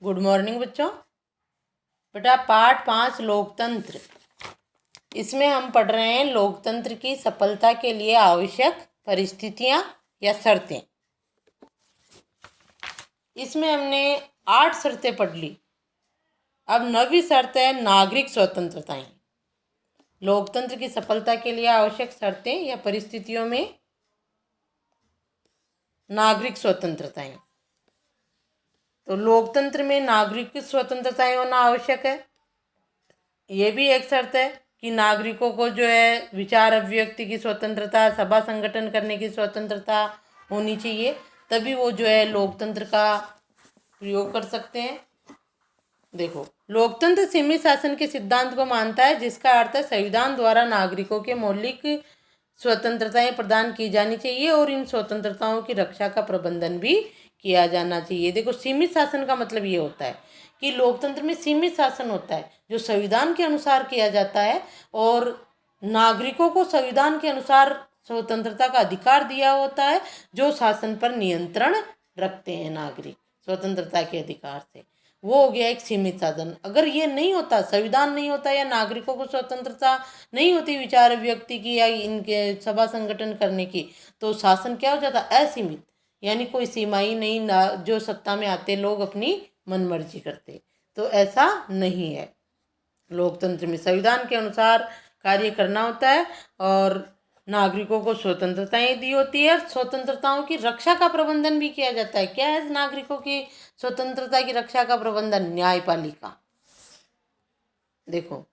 Good morning बच्चों। बेटा पाठ 5 लोकतंत्र, इसमें हम पढ़ रहे हैं लोकतंत्र की सफलता के लिए आवश्यक परिस्थितियां या शर्तें। इसमें हमने 8 शर्तें पढ़ ली। अब 9वीं शर्त है नागरिक स्वतंत्रताएं। लोकतंत्र की सफलता के लिए आवश्यक शर्तें या परिस्थितियों में नागरिक स्वतंत्रताएं। तो लोकतंत्र में नागरिक स्वतंत्रताएं होना आवश्यक है। ये भी एक शर्त है कि नागरिकों को जो है विचार अभिव्यक्ति की स्वतंत्रता, सभा संगठन करने की स्वतंत्रता होनी चाहिए, तभी वो जो है लोकतंत्र का प्रयोग कर सकते हैं। देखो, लोकतंत्र सीमित शासन के सिद्धांत को मानता है, जिसका अर्थ है संविधान द्वारा नागरिकों के मौलिक स्वतंत्रताएं प्रदान की जानी चाहिए और इन स्वतंत्रताओं की रक्षा का प्रबंधन भी किया जाना चाहिए। देखो, सीमित शासन का मतलब ये होता है कि लोकतंत्र में सीमित शासन होता है जो संविधान के अनुसार किया जाता है और नागरिकों को संविधान के अनुसार स्वतंत्रता का अधिकार दिया होता है, जो शासन पर नियंत्रण रखते हैं नागरिक स्वतंत्रता के अधिकार से। वो हो गया एक सीमित साधन। अगर ये नहीं होता, संविधान नहीं होता या नागरिकों को स्वतंत्रता नहीं होती विचार अभिव्यक्ति की या इनके सभा संगठन करने की, तो शासन क्या हो जाता? असीमित, यानी कोई सीमा ही नहीं ना, जो सत्ता में आते लोग अपनी मनमर्जी करते। तो ऐसा नहीं है। लोकतंत्र में संविधान के अनुसार कार्य करना होता है और नागरिकों को स्वतंत्रताएं दी होती है। स्वतंत्रताओं की रक्षा का प्रबंधन भी किया जाता है। क्या है नागरिकों की स्वतंत्रता की रक्षा का प्रबंधन? न्यायपालिका। देखो,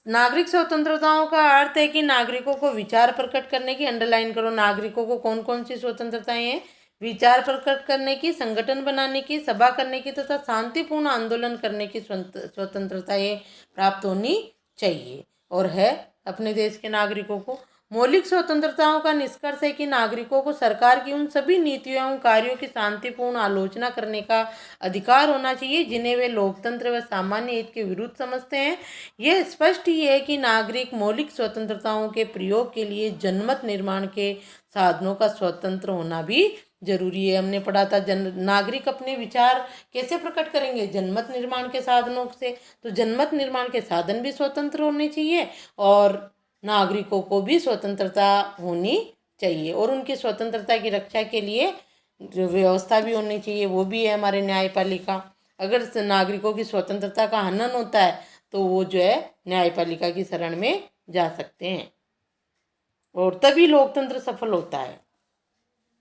नागरिक स्वतंत्रताओं का अर्थ है कि नागरिकों को विचार प्रकट करने की, अंडरलाइन करो, नागरिकों को कौन कौन सी स्वतंत्रताएं हैं? विचार प्रकट करने की, संगठन बनाने की, सभा करने की तथा शांतिपूर्ण आंदोलन करने की स्वतंत्रताएं प्राप्त होनी चाहिए। और है अपने देश के नागरिकों को मौलिक स्वतंत्रताओं का निष्कर्ष है कि नागरिकों को सरकार की उन सभी नीतियों एवं कार्यों की शांतिपूर्ण आलोचना करने का अधिकार होना चाहिए जिन्हें वे लोकतंत्र व सामान्य हित के विरुद्ध समझते हैं। यह स्पष्ट ही है कि नागरिक मौलिक स्वतंत्रताओं के प्रयोग के लिए जनमत निर्माण के साधनों का स्वतंत्र होना भी जरूरी है। हमने पढ़ा था नागरिक अपने विचार कैसे प्रकट करेंगे? जनमत निर्माण के साधनों से। तो जनमत निर्माण के साधन भी स्वतंत्र होने चाहिए और नागरिकों को भी स्वतंत्रता होनी चाहिए और उनकी स्वतंत्रता की रक्षा के लिए जो व्यवस्था भी होनी चाहिए, वो भी है हमारे न्यायपालिका। अगर नागरिकों की स्वतंत्रता का हनन होता है तो वो जो है न्यायपालिका की शरण में जा सकते हैं और तभी लोकतंत्र सफल होता है।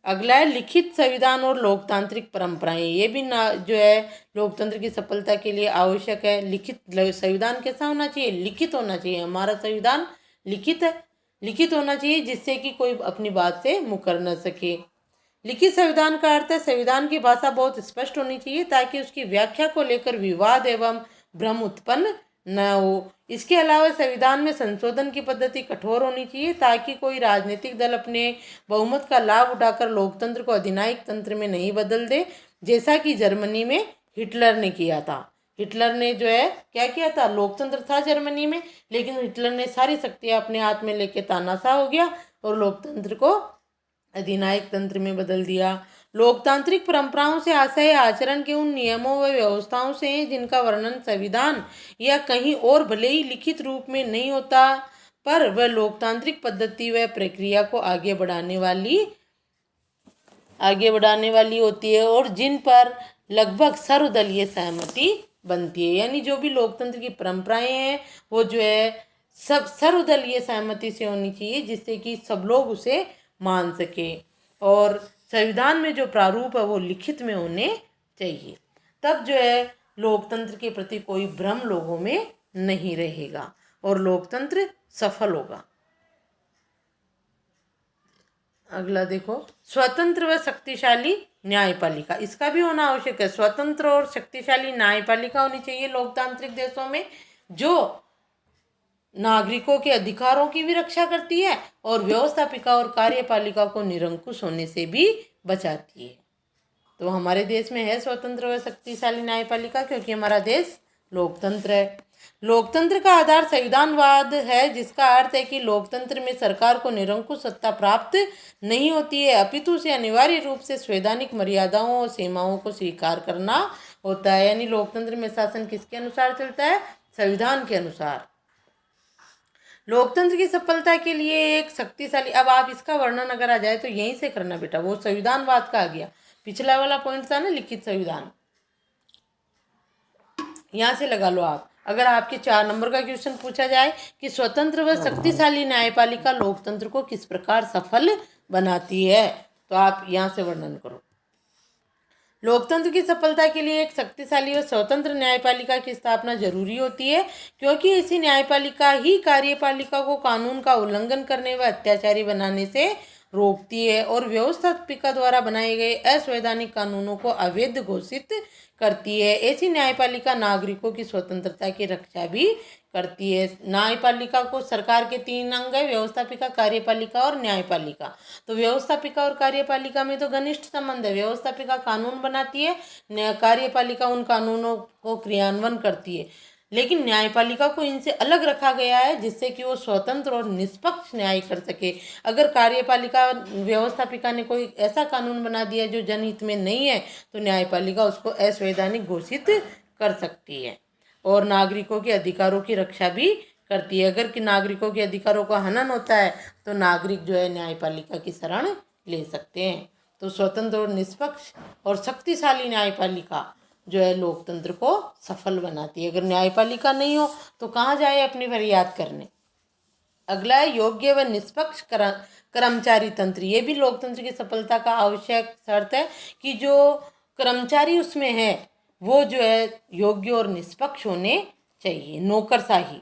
अगला है लिखित संविधान और लोकतांत्रिक परंपराएं। ये भी ना जो है लोकतंत्र की सफलता के लिए आवश्यक है। लिखित संविधान कैसा होना चाहिए? लिखित होना चाहिए। हमारा संविधान लिखित है, लिखित होना चाहिए जिससे कि कोई अपनी बात से मुकर न सके। लिखित संविधान का अर्थ है संविधान की भाषा बहुत स्पष्ट होनी चाहिए ताकि उसकी व्याख्या को लेकर विवाद एवं भ्रम उत्पन्न न हो। इसके अलावा संविधान में संशोधन की पद्धति कठोर होनी चाहिए ताकि कोई राजनीतिक दल अपने बहुमत का लाभ उठाकर लोकतंत्र को अधिनायक तंत्र में नहीं बदल दे, जैसा कि जर्मनी में हिटलर ने किया था। हिटलर ने जो है क्या किया था? लोकतंत्र था जर्मनी में, लेकिन हिटलर ने सारी शक्तियां अपने हाथ में लेके तानाशाह हो गया और लोकतंत्र को अधिनायक तंत्र में बदल दिया। लोकतांत्रिक परंपराओं से आशय आचरण के उन नियमों व व्यवस्थाओं से है जिनका वर्णन संविधान या कहीं और भले ही लिखित रूप में नहीं होता, पर वह लोकतांत्रिक पद्धति व प्रक्रिया को आगे बढ़ाने वाली होती है और जिन पर लगभग सर्वदलीय सहमति बनती है। यानी जो भी लोकतंत्र की परंपराएं हैं वो जो है सब सर्वदलीय सहमति से होनी चाहिए, जिससे कि सब लोग उसे मान सके और संविधान में जो प्रारूप है वो लिखित में होने चाहिए। तब जो है लोकतंत्र के प्रति कोई भ्रम लोगों में नहीं रहेगा और लोकतंत्र सफल होगा। अगला देखो, स्वतंत्र व शक्तिशाली न्यायपालिका। इसका भी होना आवश्यक है। स्वतंत्र और शक्तिशाली न्यायपालिका होनी चाहिए लोकतांत्रिक देशों में, जो नागरिकों के अधिकारों की भी रक्षा करती है और व्यवस्थापिका और कार्यपालिका को निरंकुश होने से भी बचाती है। तो हमारे देश में है स्वतंत्र व शक्तिशाली न्यायपालिका क्योंकि हमारा देश लोकतंत्र है। लोकतंत्र का आधार संविधानवाद है, जिसका अर्थ है कि लोकतंत्र में सरकार को निरंकुश सत्ता प्राप्त नहीं होती है, अपितु उसे अनिवार्य रूप से संवैधानिक मर्यादाओं और सीमाओं को स्वीकार करना होता है। यानी लोकतंत्र में शासन किसके अनुसार चलता है? संविधान के अनुसार। लोकतंत्र की सफलता के लिए एक शक्तिशाली, अब आप इसका वर्णन अगर आ जाए तो यहीं से करना बेटा, वो संविधानवाद का आ गया, पिछला वाला पॉइंट था ना लिखित संविधान, यहाँ से लगा लो आप। अगर आपके 4 नंबर का क्वेश्चन पूछा जाए कि स्वतंत्र व शक्तिशाली न्यायपालिका लोकतंत्र को किस प्रकार सफल बनाती है, तो आप यहाँ से वर्णन करो। लोकतंत्र की सफलता के लिए एक शक्तिशाली और स्वतंत्र न्यायपालिका की स्थापना जरूरी होती है, क्योंकि ऐसी न्यायपालिका ही कार्यपालिका को कानून का उल्लंघन करने व अत्याचारी बनाने से रोकती है और व्यवस्थापिका द्वारा बनाए गए असंवैधानिक कानूनों को अवैध घोषित करती है। ऐसी न्यायपालिका नागरिकों की स्वतंत्रता की रक्षा भी करती है। न्यायपालिका को सरकार के 3 अंग है, व्यवस्थापिका, कार्यपालिका और न्यायपालिका। तो व्यवस्थापिका और कार्यपालिका में तो घनिष्ठ संबंध है। व्यवस्थापिका कानून बनाती है, कार्यपालिका उन कानूनों को क्रियान्वयन करती है, लेकिन न्यायपालिका को इनसे अलग रखा गया है जिससे कि वो स्वतंत्र और निष्पक्ष न्याय कर सके। अगर कार्यपालिका व्यवस्थापिका ने कोई ऐसा कानून बना दिया जो जनहित में नहीं है, तो न्यायपालिका उसको असंवैधानिक घोषित कर सकती है और नागरिकों के अधिकारों की रक्षा भी करती है। अगर कि नागरिकों के अधिकारों का हनन होता है तो नागरिक जो है न्यायपालिका की शरण ले सकते हैं। तो स्वतंत्र और निष्पक्ष और शक्तिशाली न्यायपालिका जो है लोकतंत्र को सफल बनाती है। अगर न्यायपालिका नहीं हो तो कहाँ जाए अपनी फरियाद करने। अगला है योग्य व निष्पक्ष कर्मचारी तंत्र। ये भी लोकतंत्र की सफलता का आवश्यक शर्त है कि जो कर्मचारी उसमें है वो जो है योग्य और निष्पक्ष होने चाहिए। नौकरशाही,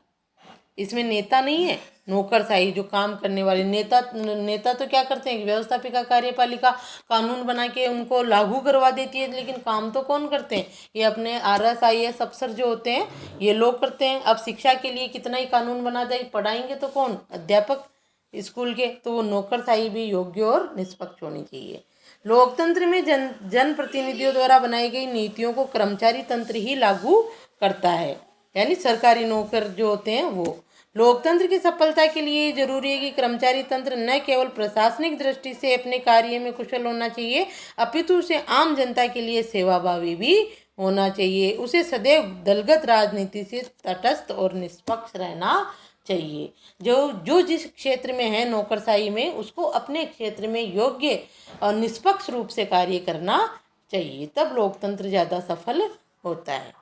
इसमें नेता नहीं है, नौकरशाही जो काम करने वाले। नेता तो क्या करते हैं, व्यवस्थापिका कार्यपालिका कानून बना के उनको लागू करवा देती है, लेकिन काम तो कौन करते हैं? ये अपने RS IAS अफसर जो होते हैं ये लोग करते हैं। अब शिक्षा के लिए कितना ही कानून बना दे, पढ़ाएंगे तो कौन? अध्यापक स्कूल के। तो वो नौकरशाही भी योग्य और निष्पक्ष होनी चाहिए। लोकतंत्र में जनप्रतिनिधियों द्वारा बनाई गई नीतियों को कर्मचारी तंत्र ही लागू करता है, यानी सरकारी नौकर जो होते हैं वो। लोकतंत्र की सफलता के लिए जरूरी है कि कर्मचारी तंत्र न केवल प्रशासनिक दृष्टि से अपने कार्य में कुशल होना चाहिए, अपितु उसे आम जनता के लिए सेवाभावी भी होना चाहिए। उसे सदैव दलगत राजनीति से तटस्थ और निष्पक्ष रहना चाहिए। जो जिस क्षेत्र में है नौकरशाही में, उसको अपने क्षेत्र में योग्य और निष्पक्ष रूप से कार्य करना चाहिए, तब लोकतंत्र ज़्यादा सफल होता है।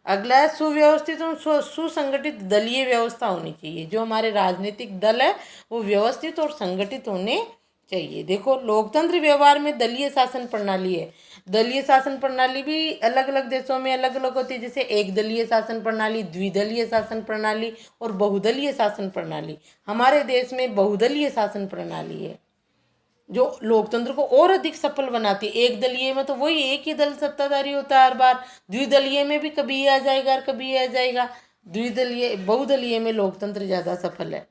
अगला है सुव्यवस्थित और सुसंगठित दलीय व्यवस्था होनी चाहिए। जो हमारे राजनीतिक दल है वो व्यवस्थित और संगठित होने चाहिए। देखो लोकतंत्र व्यवहार में दलीय शासन प्रणाली है। दलीय शासन प्रणाली भी अलग अलग देशों में अलग अलग होती है, जैसे एक दलीय शासन प्रणाली, द्विदलीय शासन प्रणाली और बहुदलीय शासन प्रणाली। हमारे देश में बहुदलीय शासन प्रणाली है जो लोकतंत्र को और अधिक सफल बनाती है। एक दलीय में तो वही एक ही दल सत्ताधारी होता है हर बार, द्विदलीय में भी कभी ये आ जाएगा और कभी ये आ जाएगा। बहुदलीय में लोकतंत्र ज़्यादा सफल है।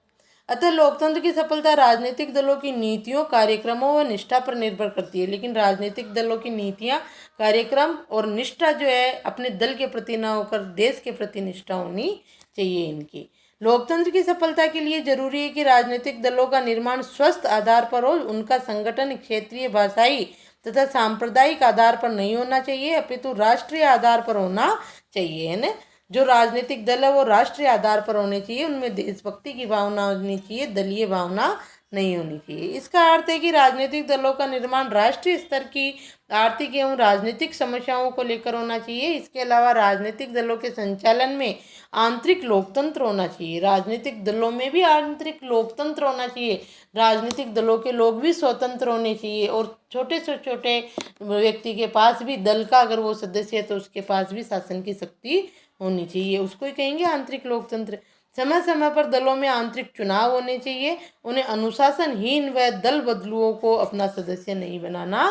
अतः लोकतंत्र की सफलता राजनीतिक दलों की नीतियों, कार्यक्रमों व निष्ठा पर निर्भर करती है। लेकिन राजनीतिक दलों की नीतियाँ, कार्यक्रम और निष्ठा जो है अपने दल के प्रति न होकर देश के प्रति निष्ठा होनी चाहिए इनकी। लोकतंत्र की सफलता के लिए जरूरी है कि राजनीतिक दलों का निर्माण स्वस्थ आधार पर हो। उनका संगठन क्षेत्रीय, भाषाई तथा सांप्रदायिक आधार पर नहीं होना चाहिए, अपितु राष्ट्रीय आधार पर होना चाहिए, है ना। जो राजनीतिक दल है वो राष्ट्रीय आधार पर होने चाहिए, उनमें देशभक्ति की भावना होनी चाहिए, दलीय भावना नहीं होनी चाहिए। इसका अर्थ है कि राजनीतिक दलों का निर्माण राष्ट्रीय स्तर की आर्थिक एवं राजनीतिक समस्याओं को लेकर होना चाहिए। इसके अलावा राजनीतिक दलों के संचालन में आंतरिक लोकतंत्र होना चाहिए। राजनीतिक दलों में भी आंतरिक लोकतंत्र होना चाहिए। राजनीतिक दलों के लोग भी स्वतंत्र होने चाहिए और छोटे से छोटे व्यक्ति के पास भी, दल का अगर वो सदस्य है तो उसके पास भी शासन की शक्ति होनी चाहिए, उसको ही कहेंगे आंतरिक लोकतंत्र। समय समय पर दलों में आंतरिक चुनाव होने चाहिए। उन्हें अनुशासनहीन व दल बदलुओं को अपना सदस्य नहीं बनाना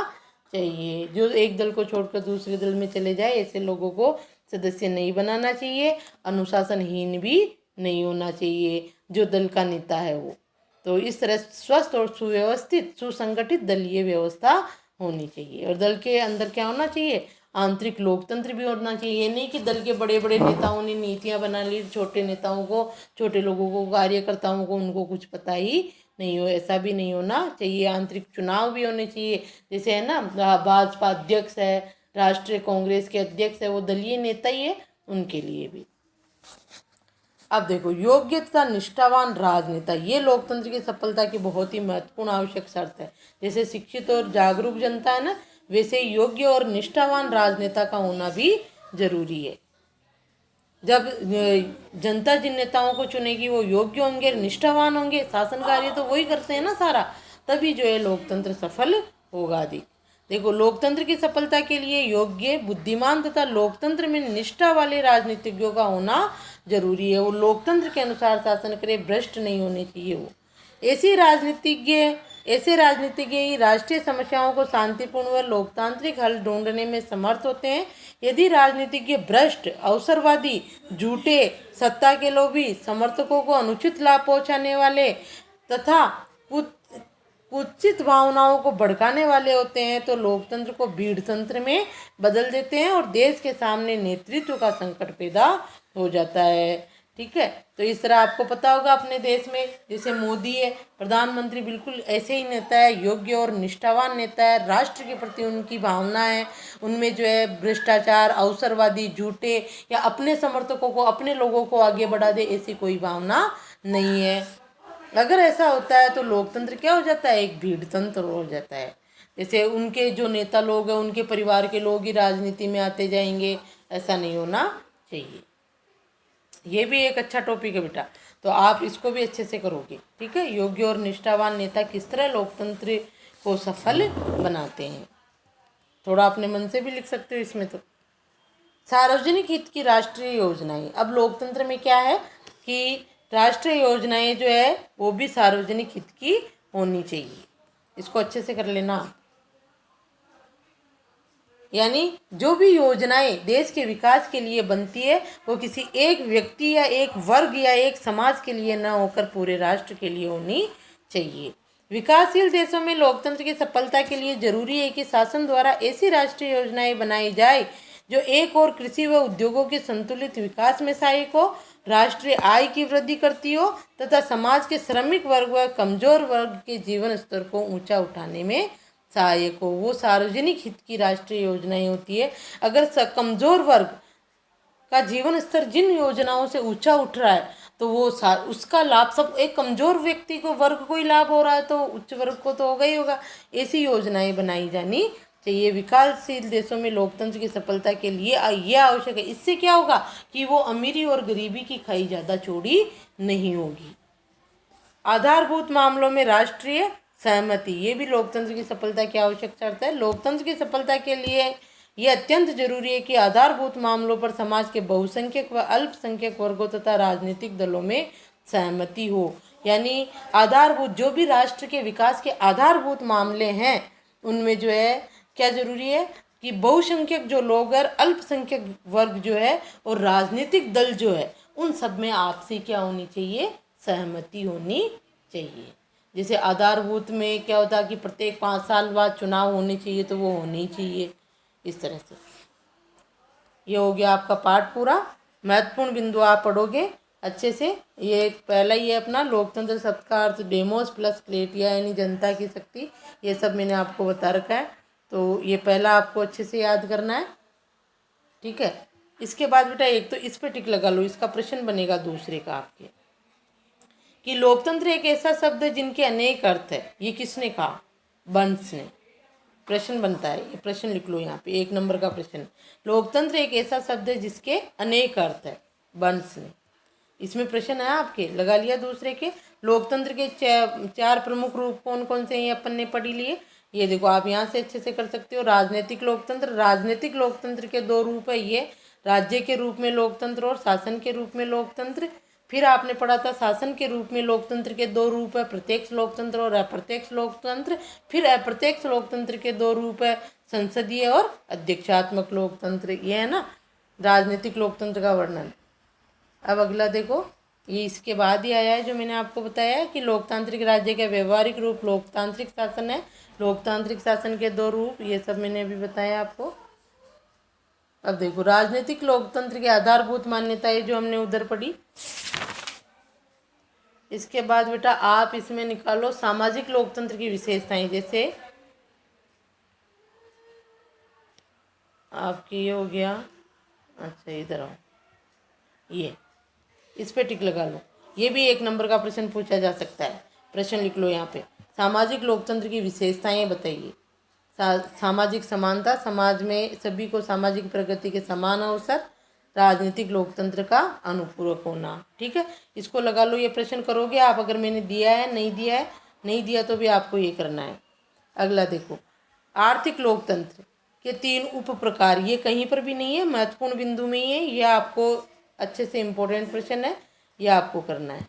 चाहिए। जो एक दल को छोड़कर दूसरे दल में चले जाए ऐसे लोगों को सदस्य नहीं बनाना चाहिए। अनुशासनहीन भी नहीं होना चाहिए जो दल का नेता है वो। तो इस तरह स्वस्थ और सुव्यवस्थित सुसंगठित दलीय व्यवस्था होनी चाहिए। और दल के अंदर क्या होना चाहिए? आंतरिक लोकतंत्र भी होना चाहिए। ये नहीं कि दल के बड़े बड़े नेताओं ने नीतियाँ बना ली, छोटे नेताओं को, छोटे लोगों को, कार्यकर्ताओं को उनको कुछ पता ही नहीं हो, ऐसा भी नहीं होना चाहिए। आंतरिक चुनाव भी होने चाहिए। जैसे है ना, भाजपा अध्यक्ष है, राष्ट्रीय कांग्रेस के अध्यक्ष है, वो दलीय नेता ही है, उनके लिए भी। अब देखो, योग्य तथा निष्ठावान राजनेता, ये लोकतंत्र की सफलता की बहुत ही महत्वपूर्ण आवश्यक शर्त है। जैसे शिक्षित और जागरूक जनता है ना, वैसे योग्य और निष्ठावान राजनेता का होना भी जरूरी है। जब जनता जिन नेताओं को चुनेगी वो योग्य होंगे, निष्ठावान होंगे, शासन कार्य तो वही करते हैं ना सारा, तभी जो है लोकतंत्र सफल होगा। देखो, लोकतंत्र की सफलता के लिए योग्य, बुद्धिमान तथा लोकतंत्र में निष्ठा वाले राजनीतिज्ञों का होना जरूरी है। वो लोकतंत्र के अनुसार शासन करे, भ्रष्ट नहीं होने चाहिए। वो ऐसे राजनीतिज्ञ ही राष्ट्रीय समस्याओं को शांतिपूर्ण व लोकतांत्रिक हल ढूंढने में समर्थ होते हैं। यदि राजनीतिज्ञ भ्रष्ट, अवसरवादी, झूठे, सत्ता के लोभी, समर्थकों को अनुचित लाभ पहुंचाने वाले तथा कुत्सित भावनाओं को भड़काने वाले होते हैं, तो लोकतंत्र को भीड़ तंत्र में बदल देते हैं और देश के सामने नेतृत्व का संकट पैदा हो जाता है। ठीक है, तो इस तरह आपको पता होगा अपने देश में जैसे मोदी है, प्रधानमंत्री बिल्कुल ऐसे ही नेता है, योग्य और निष्ठावान नेता है। राष्ट्र के प्रति उनकी भावना है, उनमें जो है भ्रष्टाचार, अवसरवादी, झूठे या अपने समर्थकों को, अपने लोगों को आगे बढ़ा दे, ऐसी कोई भावना नहीं है। अगर ऐसा होता है तो लोकतंत्र क्या हो जाता है, एक भीड़ तंत्र हो जाता है। जैसे उनके जो नेता लोग हैं, उनके परिवार के लोग ही राजनीति में आते जाएंगे, ऐसा नहीं होना चाहिए। ये भी एक अच्छा टॉपिक है बेटा, तो आप इसको भी अच्छे से करोगे। ठीक है, योग्य और निष्ठावान नेता किस तरह लोकतंत्र को सफल बनाते हैं, थोड़ा अपने मन से भी लिख सकते हो इसमें। तो सार्वजनिक हित की राष्ट्रीय योजनाएं, अब लोकतंत्र में क्या है कि राष्ट्रीय योजनाएं जो है वो भी सार्वजनिक हित की होनी चाहिए। इसको अच्छे से कर लेना। यानी जो भी योजनाएं देश के विकास के लिए बनती है वो किसी एक व्यक्ति या एक वर्ग या एक समाज के लिए न होकर पूरे राष्ट्र के लिए होनी चाहिए। विकासशील देशों में लोकतंत्र की सफलता के लिए जरूरी है कि शासन द्वारा ऐसी राष्ट्रीय योजनाएं बनाई जाए जो एक और कृषि व उद्योगों के संतुलित विकास में सहायक हो, राष्ट्रीय आय की वृद्धि करती हो तथा समाज के श्रमिक वर्ग व कमजोर वर्ग के जीवन स्तर को ऊंचा उठाने में सहायक हो। वो सार्वजनिक हित की राष्ट्रीय योजनाएं होती है। अगर कमजोर वर्ग का जीवन स्तर जिन योजनाओं से ऊंचा उठ रहा है तो वो उसका लाभ सब, एक कमजोर व्यक्ति को, वर्ग को ही लाभ हो रहा है तो उच्च वर्ग को तो होगा ही होगा। ऐसी योजनाएं बनाई जानी चाहिए। विकासशील देशों में लोकतंत्र की सफलता के लिए ये आवश्यक है। इससे क्या होगा कि वो अमीरी और गरीबी की खाई ज़्यादा चौड़ी नहीं होगी। आधारभूत मामलों में राष्ट्रीय सहमति, ये भी लोकतंत्र की सफलता की आवश्यक शर्त है। लोकतंत्र की सफलता के लिए ये अत्यंत जरूरी है कि आधारभूत मामलों पर समाज के बहुसंख्यक व अल्पसंख्यक वर्गों तथा राजनीतिक दलों में सहमति हो। यानी आधारभूत, जो भी राष्ट्र के विकास के आधारभूत मामले हैं उनमें जो है क्या जरूरी है कि बहुसंख्यक जो लोग और अल्पसंख्यक वर्ग जो है और राजनीतिक दल जो है उन सब में आपसी क्या होनी चाहिए, सहमति होनी चाहिए। जैसे आधारभूत में क्या होता है कि प्रत्येक 5 साल बाद चुनाव होने चाहिए, तो वो होने चाहिए। इस तरह से ये हो गया आपका पाठ पूरा। महत्वपूर्ण बिंदु आप पढ़ोगे अच्छे से। ये पहला ही है अपना लोकतंत्र सबका अर्थ, डेमोस प्लस क्लेटिया यानी जनता की शक्ति, ये सब मैंने आपको बता रखा है। तो ये पहला आपको अच्छे से याद करना है। ठीक है, इसके बाद बेटा एक तो इस पे टिक लगा लो, इसका प्रश्न बनेगा दूसरे का आपके कि लोकतंत्र एक ऐसा शब्द है जिनके अनेक अर्थ है। ये किसने कहा, बर्न्स ने। प्रश्न बनता है, ये प्रश्न लिख लो यहाँ पे, 1 नंबर का प्रश्न। लोकतंत्र एक ऐसा शब्द है जिसके अनेक अर्थ है, बर्न्स ने। इसमें प्रश्न है आपके, लगा लिया दूसरे के। लोकतंत्र के 4 प्रमुख रूप कौन कौन से हैं, ये अपन ने पढ़ी लिए। ये देखो आप यहाँ से अच्छे से कर सकते हो। राजनीतिक लोकतंत्र, राजनीतिक लोकतंत्र के 2 रूप है, ये राज्य के रूप में लोकतंत्र और शासन के रूप में लोकतंत्र। फिर आपने पढ़ा था शासन के रूप में लोकतंत्र के 2 रूप है, प्रत्यक्ष लोकतंत्र और अप्रत्यक्ष लोकतंत्र। फिर अप्रत्यक्ष लोकतंत्र के 2 रूप है, संसदीय और अध्यक्षात्मक लोकतंत्र। ये है ना राजनीतिक लोकतंत्र का वर्णन। अब अगला देखो, ये इसके बाद ही आया है जो मैंने आपको बताया है कि लोकतांत्रिक राज्य का व्यवहारिक रूप लोकतांत्रिक शासन है। लोकतांत्रिक शासन के 2 रूप, ये सब मैंने अभी बताया आपको। अब देखो, राजनीतिक लोकतंत्र की आधारभूत मान्यताएं जो हमने उधर पढ़ी। इसके बाद बेटा आप इसमें निकालो सामाजिक लोकतंत्र की विशेषताएं। जैसे आपकी ये हो गया, अच्छा इधर आओ, ये इस पे टिक लगा लो। ये भी 1 नंबर का प्रश्न पूछा जा सकता है। प्रश्न लिख लो यहाँ पे, सामाजिक लोकतंत्र की विशेषताएं बताइए। सामाजिक समानता, समाज में सभी को सामाजिक प्रगति के समान अवसर, राजनीतिक लोकतंत्र का अनुपूरक होना। ठीक है, इसको लगा लो। ये प्रश्न करोगे आप, अगर मैंने दिया है, नहीं दिया है, नहीं दिया तो भी आपको ये करना है। अगला देखो, आर्थिक लोकतंत्र के 3 उप प्रकार। ये कहीं पर भी नहीं है, महत्वपूर्ण बिंदु में ही है। ये आपको अच्छे से इम्पोर्टेंट प्रश्न है, ये आपको करना है।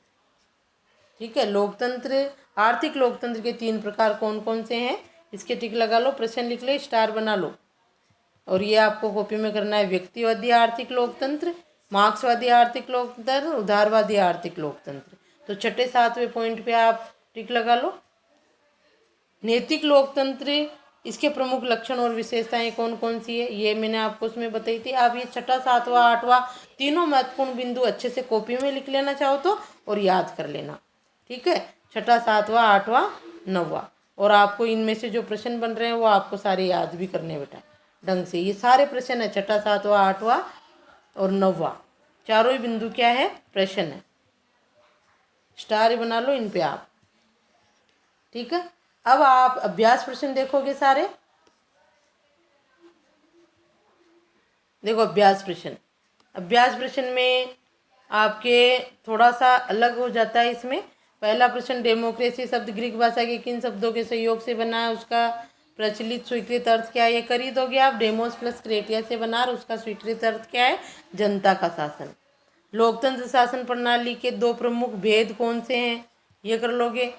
ठीक है, लोकतंत्र, आर्थिक लोकतंत्र के 3 प्रकार कौन कौन से हैं, इसके टिक लगा लो, प्रश्न लिख लो, स्टार बना लो। और ये आपको कॉपी में करना है। व्यक्तिवादी आर्थिक लोकतंत्र, मार्क्सवादी आर्थिक लोकतंत्र, उदारवादी आर्थिक लोकतंत्र। तो 6, 7वें पॉइंट पे आप टिक लगा लो। नैतिक लोकतंत्र, इसके प्रमुख लक्षण और विशेषताएं कौन कौन सी है, ये मैंने आपको उसमें बताई थी। आप ये 6, 7वां, 8वां तीनों महत्वपूर्ण बिंदु अच्छे से कॉपी में लिख लेना चाहो तो, और याद कर लेना। ठीक है, 6, 7वां, 8वां, 9वां। और आपको इनमें से जो प्रश्न बन रहे हैं वो आपको सारे याद भी करने बेटा ढंग से। ये सारे प्रश्न है, 6, 7वां, 8वां और 9वां, चारों ही बिंदु क्या है, प्रश्न है। स्टार बना लो इन पे आप। ठीक है, अब आप अभ्यास प्रश्न देखोगे सारे। देखो अभ्यास प्रश्न, अभ्यास प्रश्न में आपके थोड़ा सा अलग हो जाता है। इसमें पहला प्रश्न, डेमोक्रेसी शब्द ग्रीक भाषा के किन शब्दों के सहयोग से बना है, उसका प्रचलित स्वीकृत अर्थ क्या है। ये कर ही दोगे आप, डेमोस प्लस क्रेटिया से बना, और उसका स्वीकृत अर्थ क्या है, जनता का शासन। लोकतंत्र शासन प्रणाली के 2 प्रमुख भेद कौन से हैं, ये कर लोगे।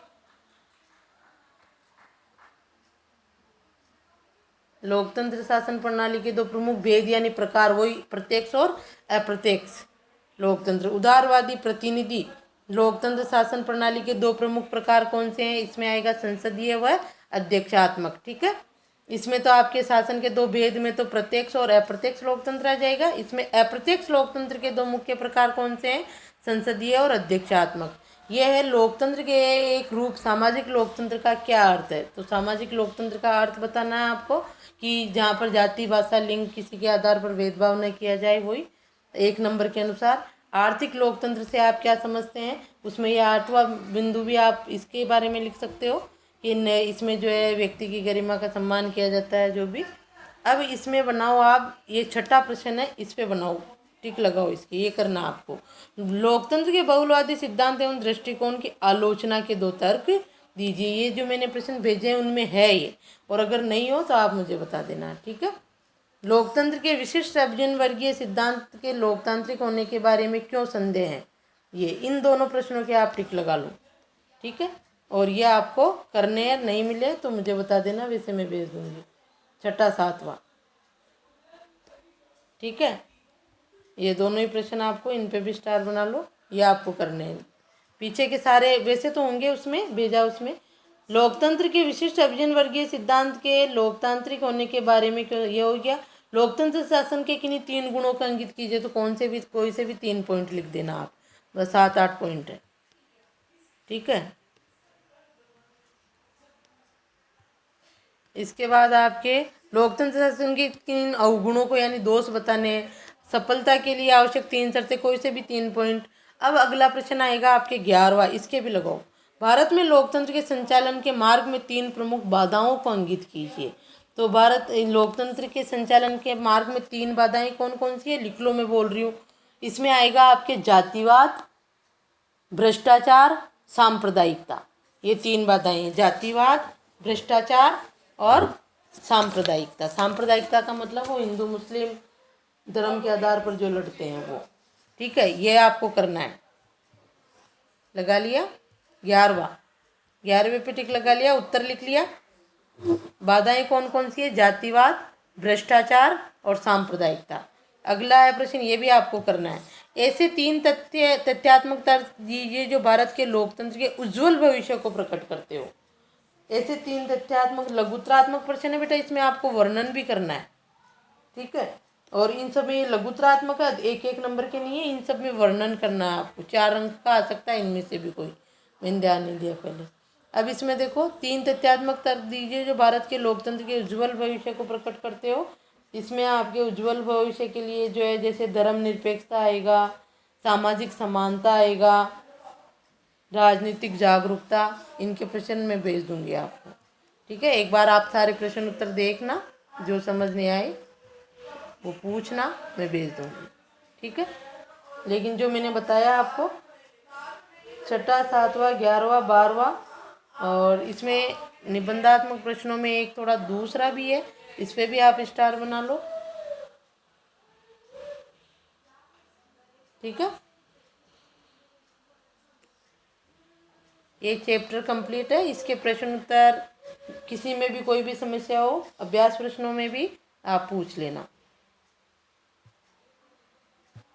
लोकतंत्र शासन प्रणाली के 2 प्रमुख भेद यानी प्रकार, वही प्रत्यक्ष और अप्रत्यक्ष लोकतंत्र। उदारवादी प्रतिनिधि लोकतंत्र शासन प्रणाली के 2 प्रमुख प्रकार कौन से हैं, इसमें आएगा संसदीय व अध्यक्षात्मक। ठीक है, इसमें तो आपके शासन के 2 भेद में तो प्रत्यक्ष और अप्रत्यक्ष लोकतंत्र आ जाएगा। इसमें अप्रत्यक्ष लोकतंत्र के 2 मुख्य प्रकार कौन से हैं, संसदीय और अध्यक्षात्मक। यह है लोकतंत्र के एक रूप। सामाजिक लोकतंत्र का क्या अर्थ है, तो सामाजिक लोकतंत्र का अर्थ बताना है आपको कि जहाँ पर जाति, भाषा, लिंग किसी के आधार पर भेदभाव न किया जाए, वही 1 नंबर के अनुसार। आर्थिक लोकतंत्र से आप क्या समझते हैं, उसमें ये 8वां बिंदु भी आप इसके बारे में लिख सकते हो कि इसमें जो है व्यक्ति की गरिमा का सम्मान किया जाता है, जो भी। अब इसमें बनाओ आप, ये 6ठा प्रश्न है, इस पे बनाओ, टिक लगाओ इसके, ये करना आपको। लोकतंत्र के बहुलवादी सिद्धांत एवं दृष्टिकोण की आलोचना के 2 तर्क दीजिए। ये जो मैंने प्रश्न भेजे हैं उनमें है ये, और अगर नहीं हो तो आप मुझे बता देना। ठीक है, लोकतंत्र के विशिष्ट अभिजन वर्गीय सिद्धांत के लोकतांत्रिक होने के बारे में क्यों संदेह है, ये इन दोनों प्रश्नों के आप टिक लगा लो। ठीक है, और ये आपको करने हैं, नहीं मिले तो मुझे बता देना, वैसे मैं भेज दूंगी। 6, 7वां। ठीक है, ये दोनों ही प्रश्न आपको, इन पे भी स्टार बना लो, ये आपको करने हैं। पीछे के सारे वैसे तो होंगे उसमें भेजा, उसमें लोकतंत्र के विशिष्ट अभिजन वर्गीय सिद्धांत के लोकतांत्रिक होने के बारे में क्यों, ये हो गया। लोकतंत्र शासन के किन्हीं 3 गुणों का इंगित कीजिए, तो कौन से भी, कोई से भी 3 पॉइंट लिख देना आप, बस 7, 8 पॉइंट है। ठीक है, इसके बाद आपके लोकतंत्र शासन के किन अवगुणों को यानी दोष बताने हैं। सफलता के लिए आवश्यक 3 शर्तें, कोई से भी 3 पॉइंट। अब अगला प्रश्न आएगा आपके 11वां, इसके भी लगाओ। भारत में लोकतंत्र के संचालन के मार्ग में 3 प्रमुख बाधाओं को अंकित कीजिए। तो भारत लोकतंत्र के संचालन के मार्ग में 3 बाधाएं कौन कौन सी है, लिख लो, मैं बोल रही हूँ। इसमें आएगा आपके जातिवाद, भ्रष्टाचार, सांप्रदायिकता। ये 3 बाधाएं हैं, जातिवाद, भ्रष्टाचार और सांप्रदायिकता। सांप्रदायिकता का मतलब वो हिंदू मुस्लिम धर्म के आधार पर जो लड़ते हैं वो। ठीक है, ये आपको करना है। लगा लिया 11वां, 11वें पे टिक लगा लिया, उत्तर लिख लिया। बाधाएं कौन कौन सी है, जातिवाद, भ्रष्टाचार और सांप्रदायिकता। अगला है प्रश्न, ये भी आपको करना है। ऐसे 3 तथ्यात्मक तर्क दीजिए जो भारत के लोकतंत्र के उज्जवल भविष्य को प्रकट करते हो। ऐसे 3 तथ्यात्मक लघुत्रात्मक प्रश्न है बेटा, इसमें आपको वर्णन भी करना है। ठीक है, और इन सब में ये लघुत्रात्मक एक एक नंबर के नहीं है, इन सब में वर्णन करना है आपको। 4 अंक का आ सकता है इनमें से भी कोई, मैंने ध्यान नहीं दिया पहले। अब इसमें देखो 3 तथ्यात्मक तर्क दीजिए जो भारत के लोकतंत्र के उज्ज्वल भविष्य को प्रकट करते हो। इसमें आपके उज्ज्वल भविष्य के लिए जो है जैसे धर्मनिरपेक्षता आएगा, सामाजिक समानता आएगा, राजनीतिक जागरूकता, इनके प्रश्न मैं भेज दूंगी आपको। ठीक है, एक बार आप सारे प्रश्न उत्तर देखना, जो समझ नहीं आए वो पूछना, मैं भेज दूंगी। ठीक है, लेकिन जो मैंने बताया आपको 6ठा 7वां 11वां 12वां, और इसमें निबंधात्मक प्रश्नों में एक थोड़ा दूसरा भी है, इस पर भी आप स्टार बना लो। ठीक है, ये चैप्टर कंप्लीट है। इसके प्रश्न उत्तर किसी में भी कोई भी समस्या हो, अभ्यास प्रश्नों में भी आप पूछ लेना।